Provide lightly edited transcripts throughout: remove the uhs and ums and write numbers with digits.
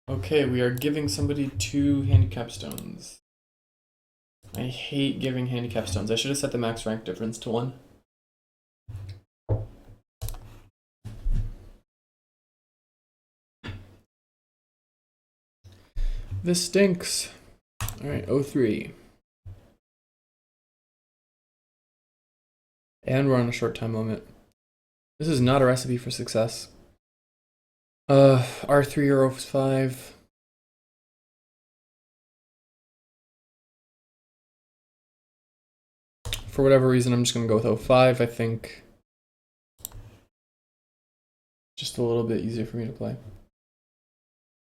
Okay, we are giving somebody 2 handicap stones. I hate giving handicap stones. I should have set the max rank difference to 1. This stinks. Alright, 03. And we're on a short time limit. This is not a recipe for success. R3 or 05. For whatever reason, I'm just going to go with 05. I think just a little bit easier for me to play.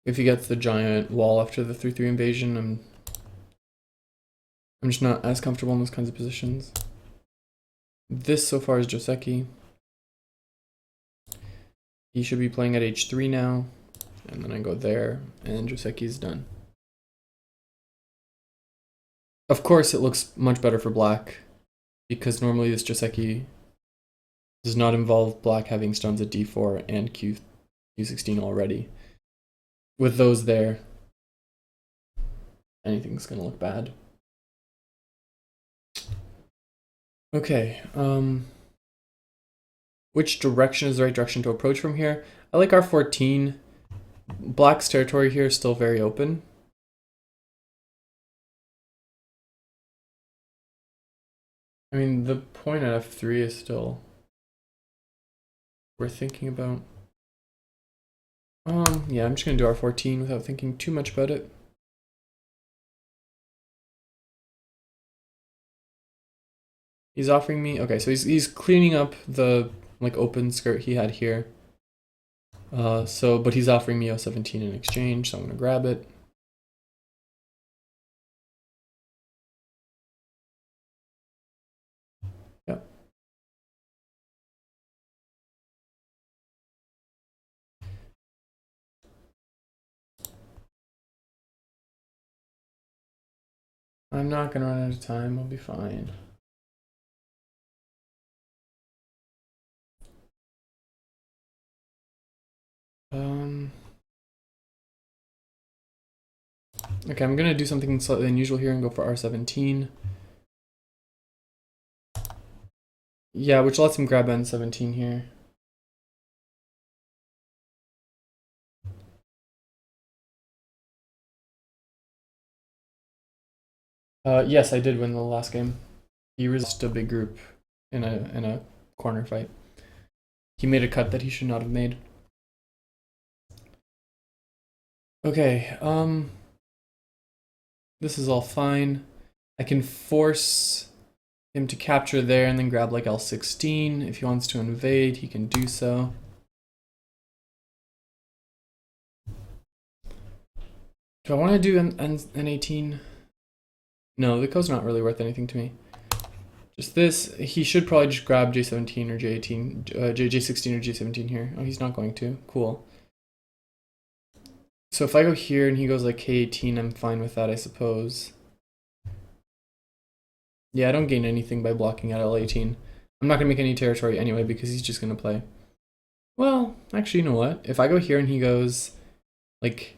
If he gets the giant wall after the 3-3 invasion, I'm just not as comfortable in those kinds of positions. This so far is Joseki. He should be playing at h3 now, and then I go there, and Joseki is done. Of course, it looks much better for black, because normally this Joseki does not involve black having stones at d4 and q16 already. With those there, anything's gonna look bad. Okay, which direction is the right direction to approach from here? I like r14. Black's territory here is still very open. I mean, the point at f3 is still worth thinking about. Yeah, I'm just gonna do r14 without thinking too much about it. He's offering me, okay, so he's cleaning up the like open skirt he had here. But he's offering me 017 in exchange, so I'm gonna grab it. Yep. I'm not gonna run out of time, I'll be fine. Okay, I'm gonna do something slightly unusual here and go for r17. Yeah, which lets him grab n17 here. Yes, I did win the last game. He resisted a big group in a corner fight. He made a cut that he should not have made. Okay, this is all fine. I can force him to capture there and then grab like L16. If he wants to invade, he can do so. Do I want to do N18? No, the code's not really worth anything to me. Just this. He should probably just grab J17 or J18, J16 or J17 here. Oh, he's not going to. Cool. So if I go here and he goes like K18, I'm fine with that, I suppose. Yeah, I don't gain anything by blocking at L18. I'm not going to make any territory anyway because he's just going to play. Well, actually, you know what? If I go here and he goes like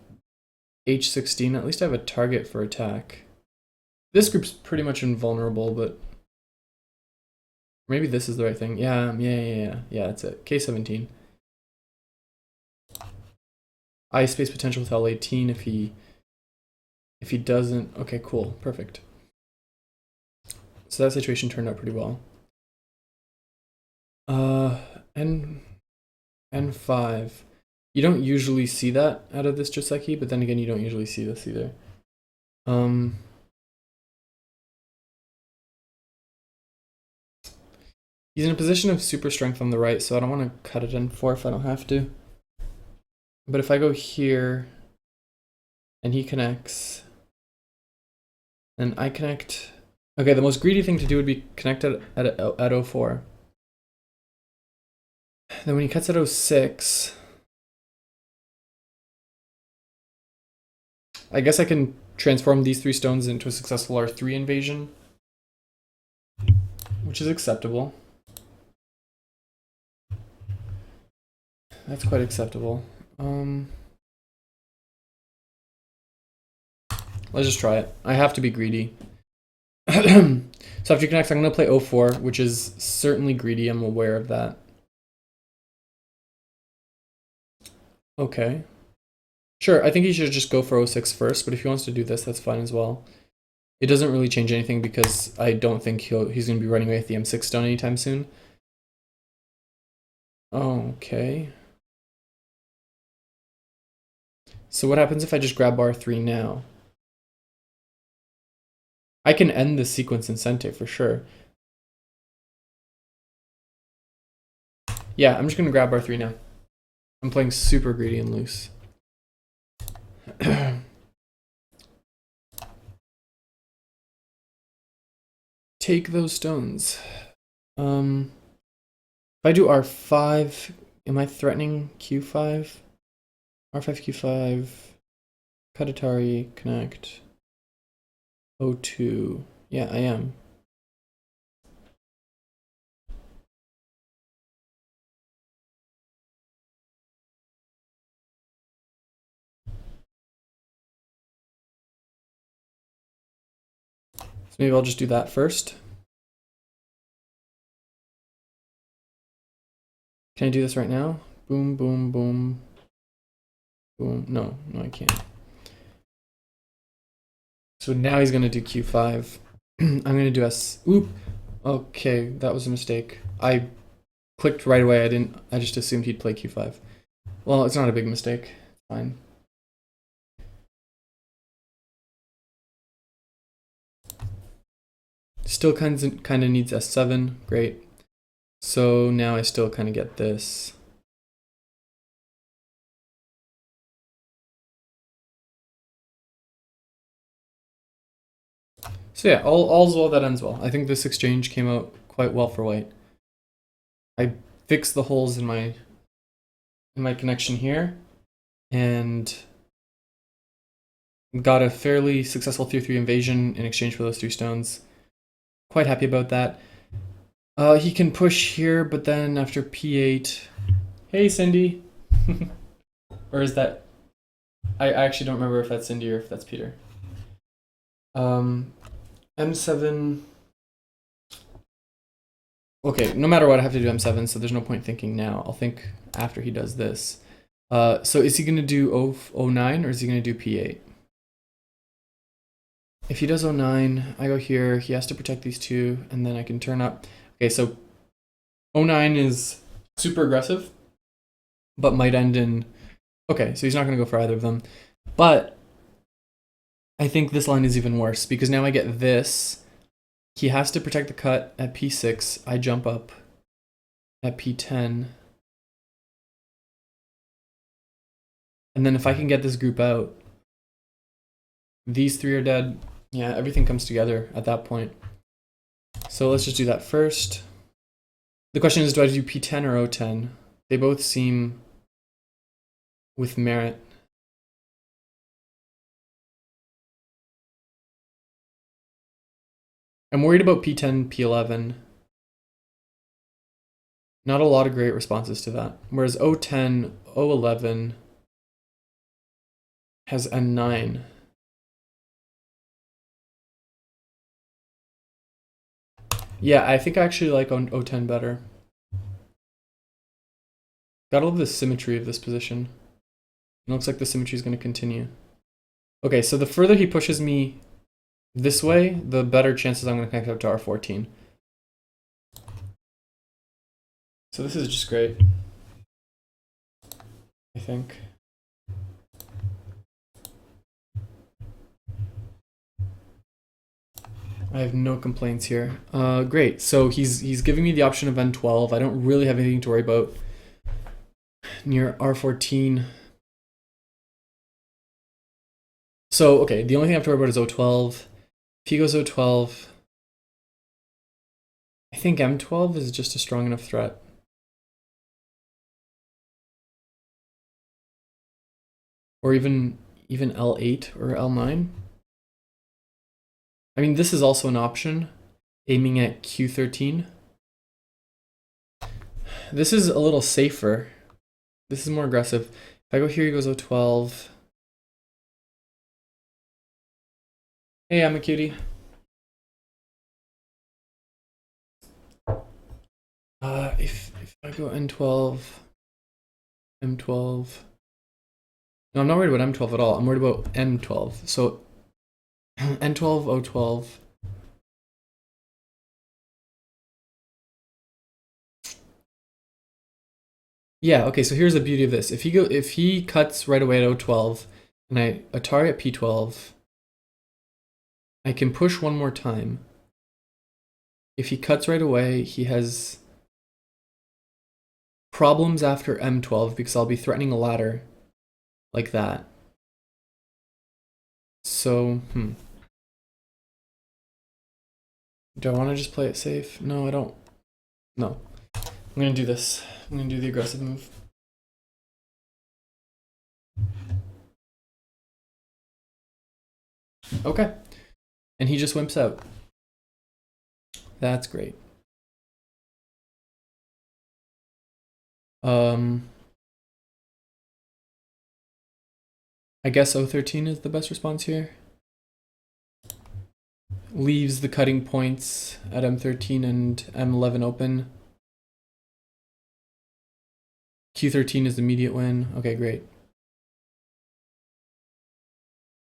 H16, at least I have a target for attack. This group's pretty much invulnerable, but maybe this is the right thing. Yeah, that's it. K17. I space potential with L18 if he doesn't. Okay, cool, perfect. So that situation turned out pretty well. N5. You don't usually see that out of this Joseki, but then again, you don't usually see this either. He's in a position of super strength on the right, so I don't want to cut it N4 if I don't have to. But if I go here, and he connects, and I connect. Okay, the most greedy thing to do would be connect at 04. Then when he cuts at 06, I guess I can transform these 3 stones into a successful R3 invasion, which is acceptable. That's quite acceptable. let's just try it. I have to be greedy. So after he connects, I'm going to play O4, which is certainly greedy. I'm aware of that. Okay. Sure, I think he should just go for O6 first, but if he wants to do this, that's fine as well. It doesn't really change anything because I don't think he's going to be running away with the M6 stone anytime soon. Okay. So what happens if I just grab R3 now? I can end this sequence in Sente for sure. Yeah, I'm just going to grab R3 now. I'm playing super greedy and loose. Take those stones. If I do R5, am I threatening Q5? R5, Q5, Kadetari, connect. O2. Yeah, I am. So maybe I'll just do that first. Can I do this right now? Boom, boom, boom. Boom. No, I can't. So now he's going to do Q5. I'm going to do S. Oop. Okay, that was a mistake. I clicked right away. I just assumed he'd play Q5. Well, it's not a big mistake. It's fine. Still kind of needs S7. Great. So now I still kind of get this. So yeah, all's well that ends well. I think this exchange came out quite well for white. I fixed the holes in my connection here and got a fairly successful 3-3 invasion in exchange for those 3 stones. Quite happy about that. He can push here, but then after P8... Hey, Cindy! Or is that... I actually don't remember if that's Cindy or if that's Peter. M7... Okay, no matter what, I have to do M7, so there's no point thinking now. I'll think after he does this. So is he going to do O9 or is he going to do P8? If he does O9, I go here. He has to protect these 2, and then I can turn up. Okay, so O9 is super aggressive, but might end in... Okay, so he's not going to go for either of them. But I think this line is even worse, because now I get this. He has to protect the cut at P6. I jump up at P10. And then if I can get this group out, these 3 are dead. Yeah, everything comes together at that point. So let's just do that first. The question is, do I do P10 or O10? They both seem with merit. I'm worried about P10, P11. Not a lot of great responses to that. Whereas O10, O11 has N9. Yeah, I think I actually like O10 better. Gotta love the symmetry of this position. It looks like the symmetry is going to continue. Okay, so the further he pushes me this way, the better chances I'm going to connect up to R14. So this is just great, I think. I have no complaints here. Great. So he's giving me the option of N12. I don't really have anything to worry about near R14. So, okay, the only thing I have to worry about is O12. If he goes O12, I think M12 is just a strong enough threat. Or even L8 or L9. I mean, this is also an option, aiming at Q13. This is a little safer. This is more aggressive. If I go here, he goes O12. Hey, I'm a cutie. If I go N12, M12. No, I'm not worried about M12 at all. I'm worried about M12. So N12, O12. Yeah, okay, so here's the beauty of this. If he cuts right away at O12 and I Atari at P12, I can push one more time. If he cuts right away, he has problems after M12 because I'll be threatening a ladder like that. So, do I want to just play it safe? No, I don't. No. I'm going to do this. I'm going to do the aggressive move. Okay. And he just wimps out. That's great. I guess O13 is the best response here. Leaves the cutting points at M13 and M11 open. Q13 is the immediate win. Okay, great.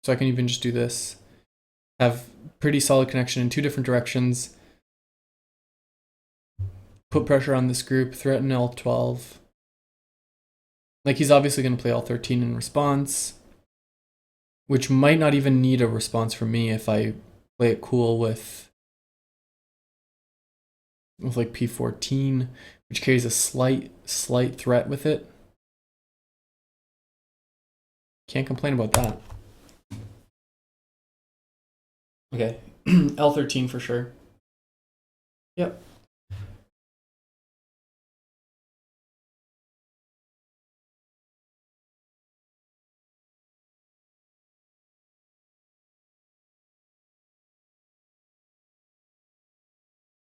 So I can even just do this. Have pretty solid connection in two different directions. Put pressure on this group, threaten L12. Like, he's obviously going to play L13 in response, which might not even need a response from me if I play it cool with like P14, which carries a slight threat with it. Can't complain about that. Okay, L13 for sure. Yep.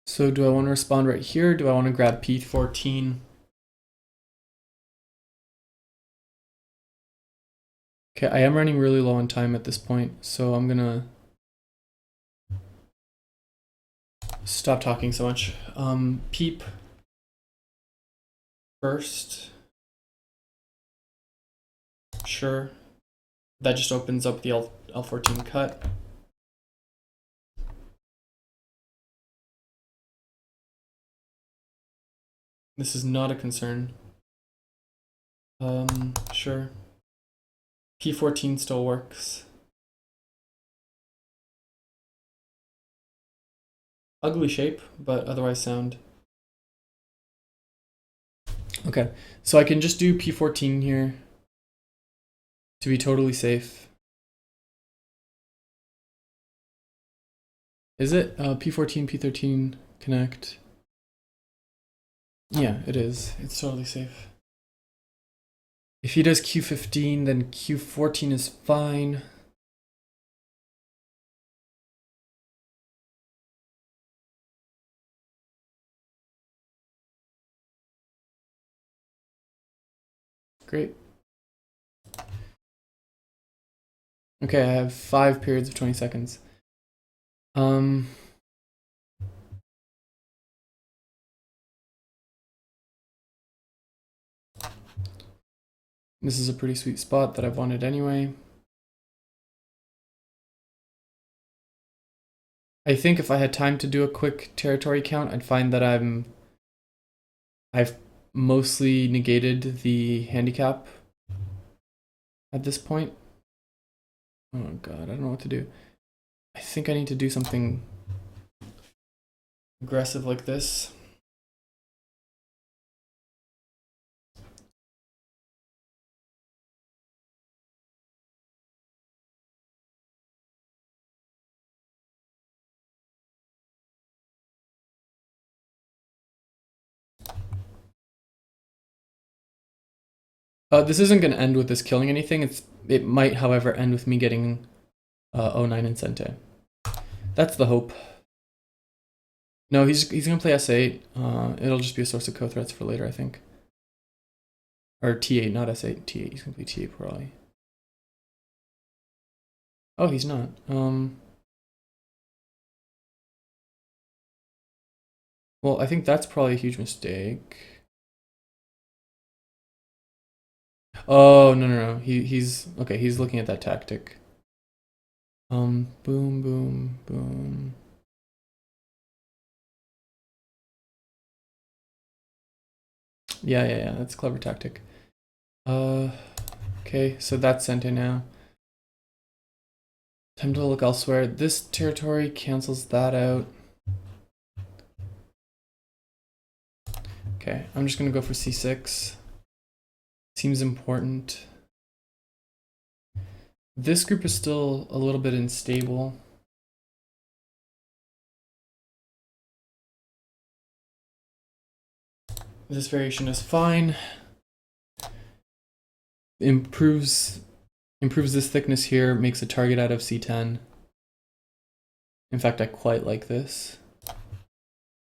So do I want to respond right here? Do I want to grab P14? Okay, I am running really low on time at this point, so I'm gonna stop talking so much. Peep first. Sure. That just opens up the L14 cut. This is not a concern. Sure. P14 still works. Ugly shape, but otherwise sound. Okay, so I can just do P14 here to be totally safe. Is it P14, P13 connect? Yeah, it is. It's totally safe. If he does Q15, then Q14 is fine. Great. Okay, I have 5 periods of 20 seconds. This is a pretty sweet spot that I've wanted anyway. I think if I had time to do a quick territory count, I'd find that I've mostly negated the handicap at this point. Oh god, I don't know what to do. I think I need to do something aggressive like this. This isn't going to end with this killing anything. It might, however, end with me getting 09 and Sente. That's the hope. No, he's going to play S8. It'll just be a source of co-threats for later, I think. Or T8, not S8. T8. He's going to play T8 probably. Oh, he's not. Well, I think that's probably a huge mistake. Oh, no. He's okay, he's looking at that tactic. Boom, boom, boom. Yeah, that's a clever tactic. Okay, so that's Sente now. Time to look elsewhere. This territory cancels that out. Okay, I'm just gonna go for c6. Seems important. This group is still a little bit unstable. This variation is fine. Improves this thickness here, makes a target out of c10. In fact, I quite like this.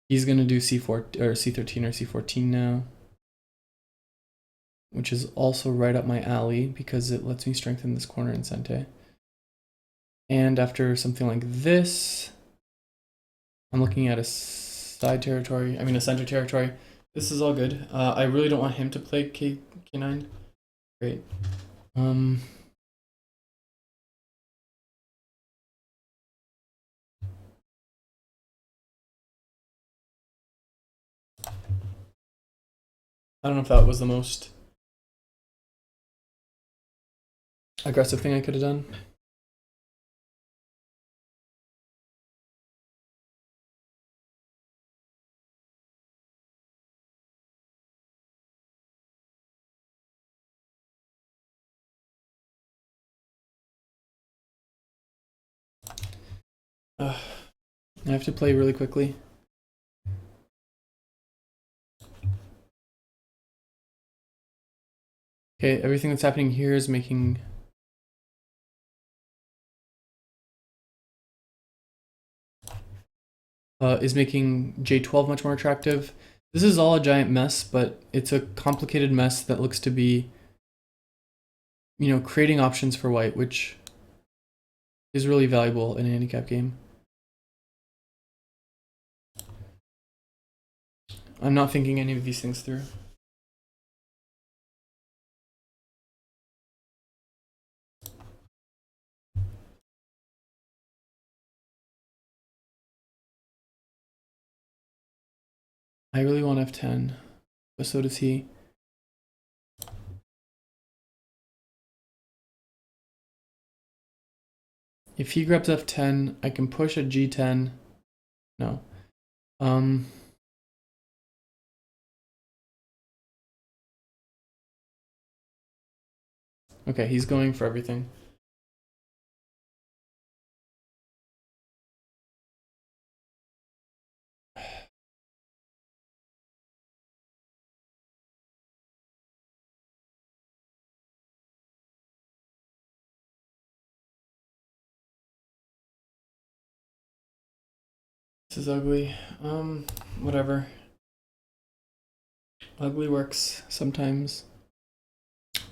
He's gonna do c4 or c13 or c14 now, which is also right up my alley because it lets me strengthen this corner in Sente. And after something like this, I'm looking at a side territory, I mean a center territory. This is all good. I really don't want him to play K9. Great. I don't know if that was the most aggressive thing I could have done. I have to play really quickly. Okay, everything that's happening here is making J12 much more attractive. This is all a giant mess, but it's a complicated mess that looks to be, you know, creating options for white, which is really valuable in a handicap game. I'm not thinking any of these things through. I really want f10, but so does he. If he grabs f10, I can push at g10. No. Okay, he's going for everything. This is ugly. Whatever. Ugly works sometimes.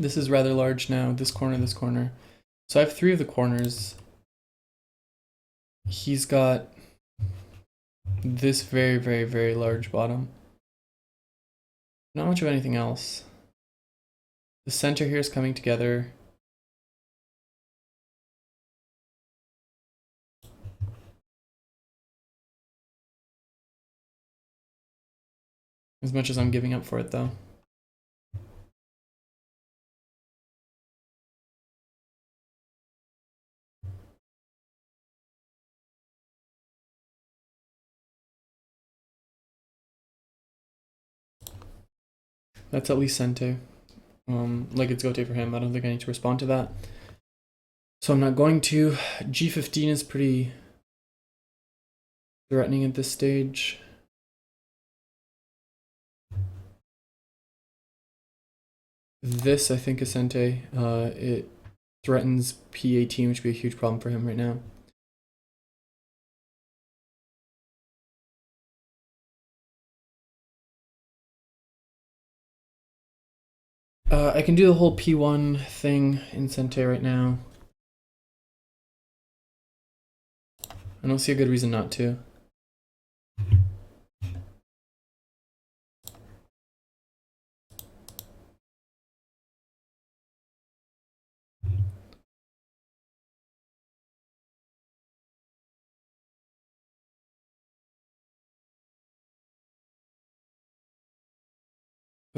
This is rather large now, this corner, this corner. So I have 3 of the corners. He's got this very large bottom. Not much of anything else. The center here is coming together. As much as I'm giving up for it though. That's at least Sente. Like it's Gote for him. I don't think I need to respond to that. So I'm not going to. G15 is pretty threatening at this stage. This, I think, is Sente. It threatens P18, which would be a huge problem for him right now. I can do the whole P1 thing in Sente right now. I don't see a good reason not to.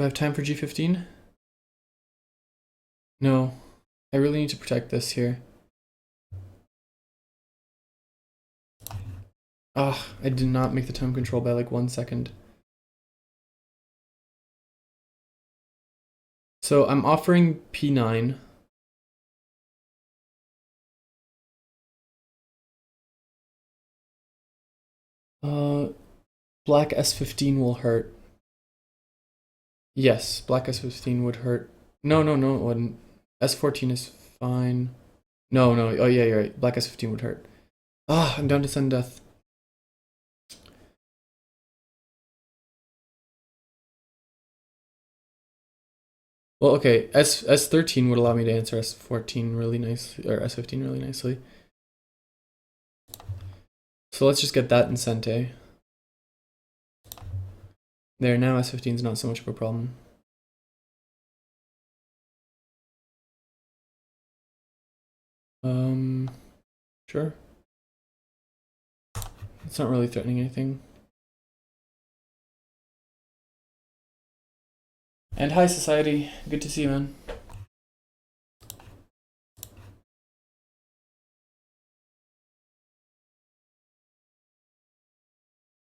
Do I have time for G15? No. I really need to protect this here. Ah, I did not make the tone control by like 1 second. So I'm offering P9. Black S15 will hurt. Yes, black S15 would hurt. No, no, no, it wouldn't. S14 is fine. No, no, oh yeah, you're right. Black S15 would hurt. Ah, I'm down to sudden death. Well, okay, S13 would allow me to answer S14 really nice, or S15 really nicely. So let's just get that in Sente. There, now S15 is not so much of a problem. Sure. It's not really threatening anything. And hi, society. Good to see you, man.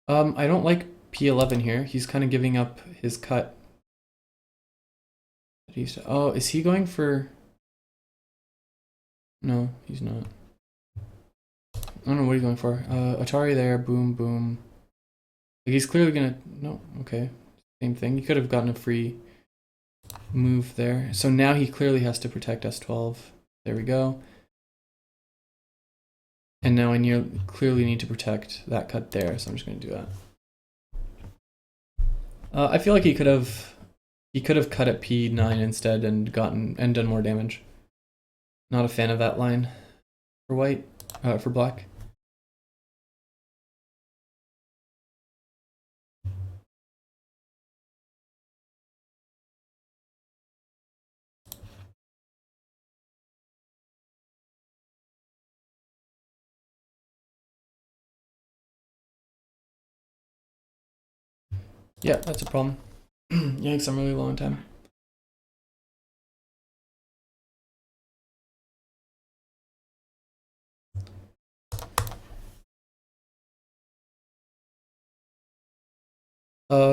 I don't like P11 here. He's kind of giving up his cut. Oh, is he going for... No, he's not. I don't know what he's going for. Atari there, boom, boom. Like he's clearly gonna... No, okay. Same thing. He could have gotten a free move there. So now he clearly has to protect S12. There we go. And now I clearly need to protect that cut there, so I'm just gonna do that. I feel like he could have cut at P9 instead and done more damage. Not a fan of that line for white, for black. Yeah, that's a problem. Yikes, I'm really low on time.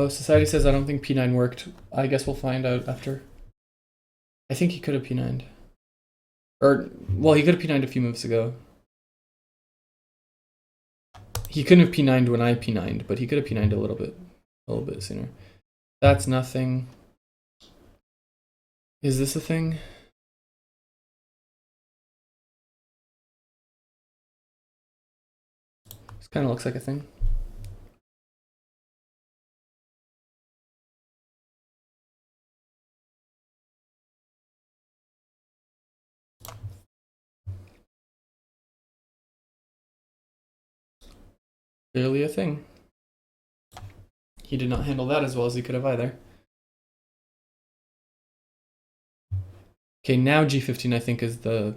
Society says I don't think P9 worked. I guess we'll find out after. I think he could have P9'd. Or, well, he could have P9'd a few moves ago. He couldn't have P9'd when I P9'd, but he could have P9'd a little bit sooner. That's nothing. Is this a thing? This kind of looks like a thing. Clearly a thing. He did not handle that as well as he could have either. Okay, now G15 I think is the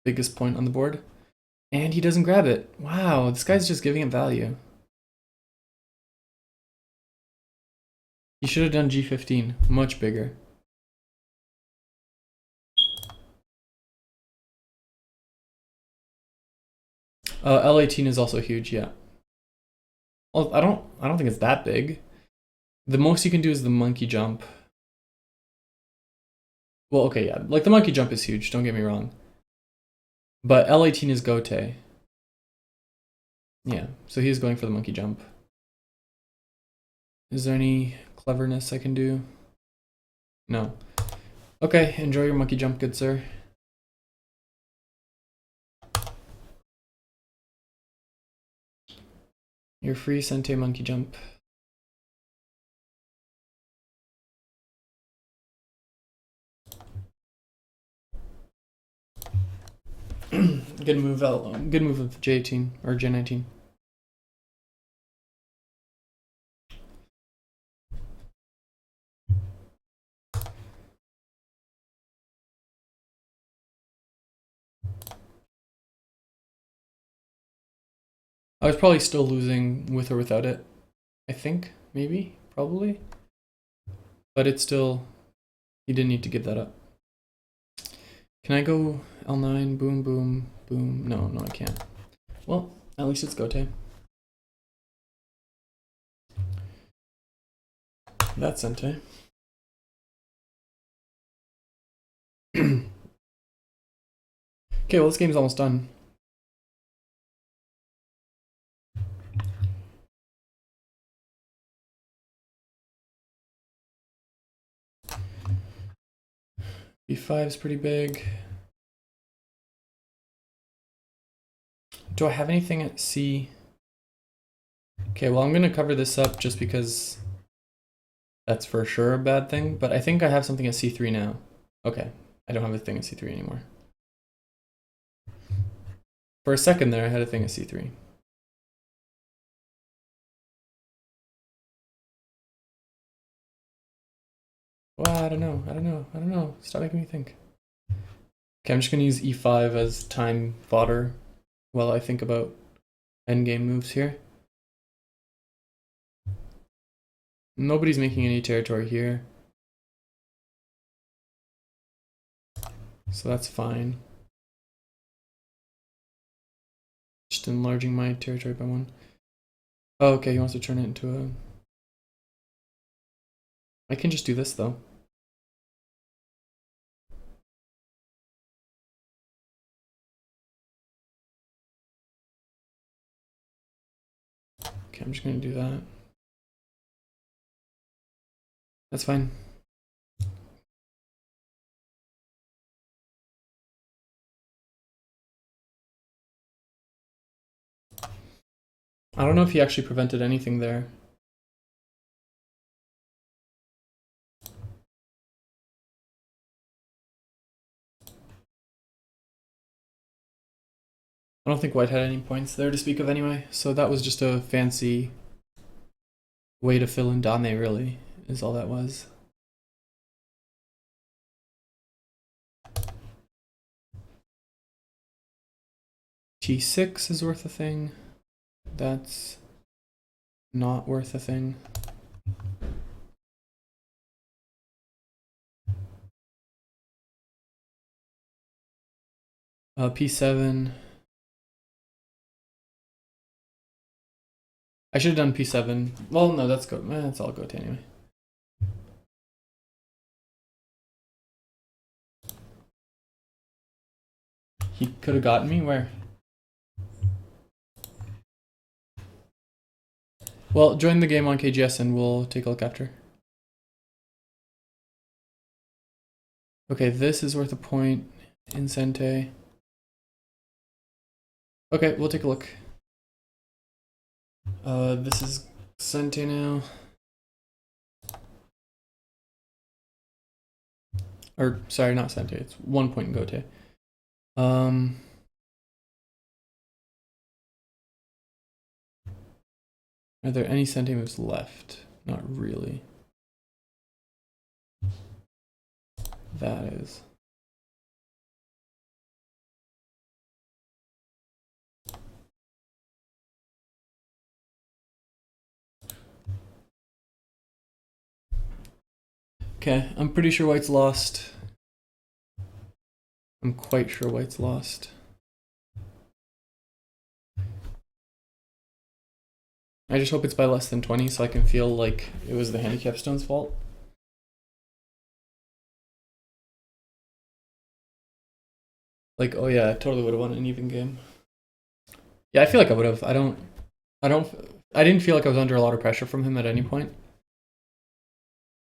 biggest point on the board. And he doesn't grab it. Wow, this guy's just giving it value. He should have done G15, much bigger. L18 is also huge, yeah. Well, I don't think it's that big. The most you can do is the monkey jump. Well, okay, yeah. Like the monkey jump is huge, don't get me wrong. But L18 is Gote. Yeah, so he's going for the monkey jump. Is there any cleverness I can do? No. Okay, enjoy your monkey jump, good sir. Your free Sente monkey jump. Good move out. Good move of J18 or J19. I was probably still losing with or without it. I think, maybe, probably. but it's still, he didn't need to give that up. Can I go L9, boom, boom, boom? No, I can't. Well, at least it's Gote. That's Sente. Okay, well, this game's almost done. B5 is pretty big. Do I have anything at C? Okay, well, I'm going to cover this up just because that's for sure a bad thing, but I think I have something at C3 now. Okay, I don't have a thing at C3 anymore. For a second there, I had a thing at C3. Well, I don't know. Stop making me think. Okay, I'm just going to use E5 as time fodder while I think about endgame moves here. Nobody's making any territory here, so that's fine. Just enlarging my territory by 1. Oh, okay, he wants to turn it into a... I can just do this, though. Okay, I'm just going to do that. That's fine. I don't know if he actually prevented anything there. I don't think white had any points there to speak of anyway, so that was just a fancy way to fill in Dame, really, is all that was. T6 is worth a thing. That's not worth a thing. P7. I should have done P7. Well, no, that's good. That's all good anyway. He could have gotten me where? Well, join the game on KGS and we'll take a look after. Okay, this is worth a point in Sente. Okay, we'll take a look. This is Sente now. Or, sorry, not Sente, it's 1 point in Gote. Are there any Sente moves left? Not really. That is. Okay, I'm pretty sure white's lost. I'm quite sure white's lost. I just hope it's by less than 20 so I can feel like it was the handicap stone's fault. Like, oh yeah, I totally would have won an even game. Yeah, I feel like I would have. I didn't feel like I was under a lot of pressure from him at any point.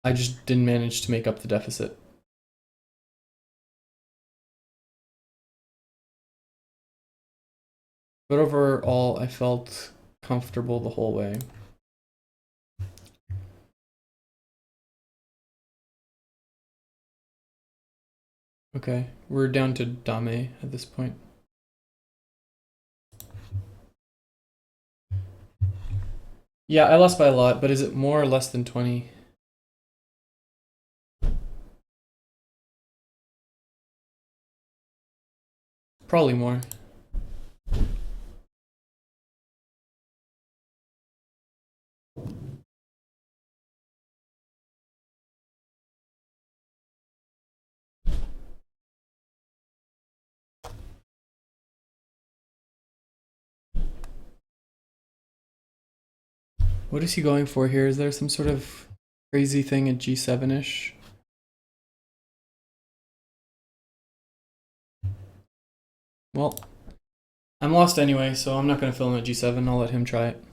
I just didn't manage to make up the deficit. But overall, I felt comfortable the whole way. Okay, we're down to Dame at this point. Yeah, I lost by a lot, but is it more or less than 20? Probably more. What is he going for here? Is there some sort of crazy thing at g7-ish? Well, I'm lost anyway, so I'm not going to fill him at g7. I'll let him try it.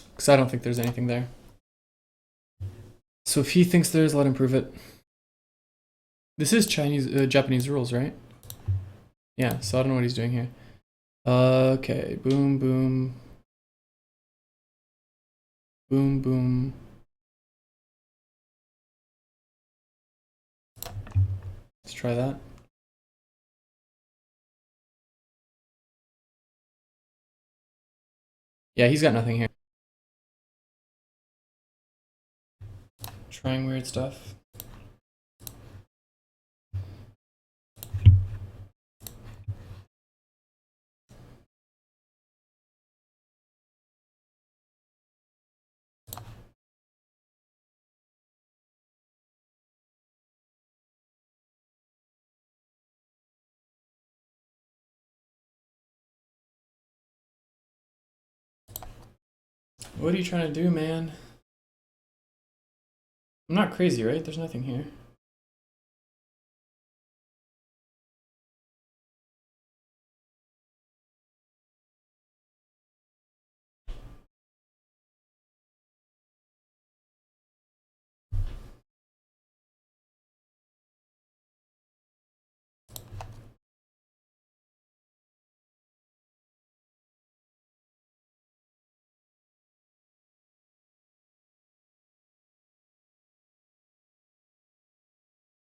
Because I don't think there's anything there. So if he thinks there's, let him prove it. This is Japanese rules, right? Yeah, so I don't know what he's doing here. Okay, boom, boom. Boom, boom. Let's try that. Yeah, he's got nothing here. Trying weird stuff. What are you trying to do, man? I'm not crazy, right? There's nothing here.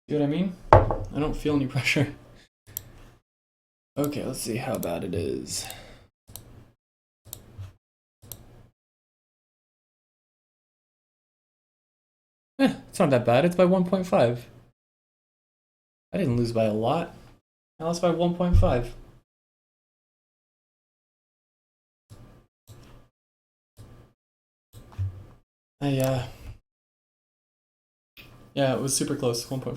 See what I mean? I don't feel any pressure. Okay, let's see how bad it is. It's not that bad. It's by 1.5. I didn't lose by a lot. I lost by 1.5. Yeah, it was super close. 1.5.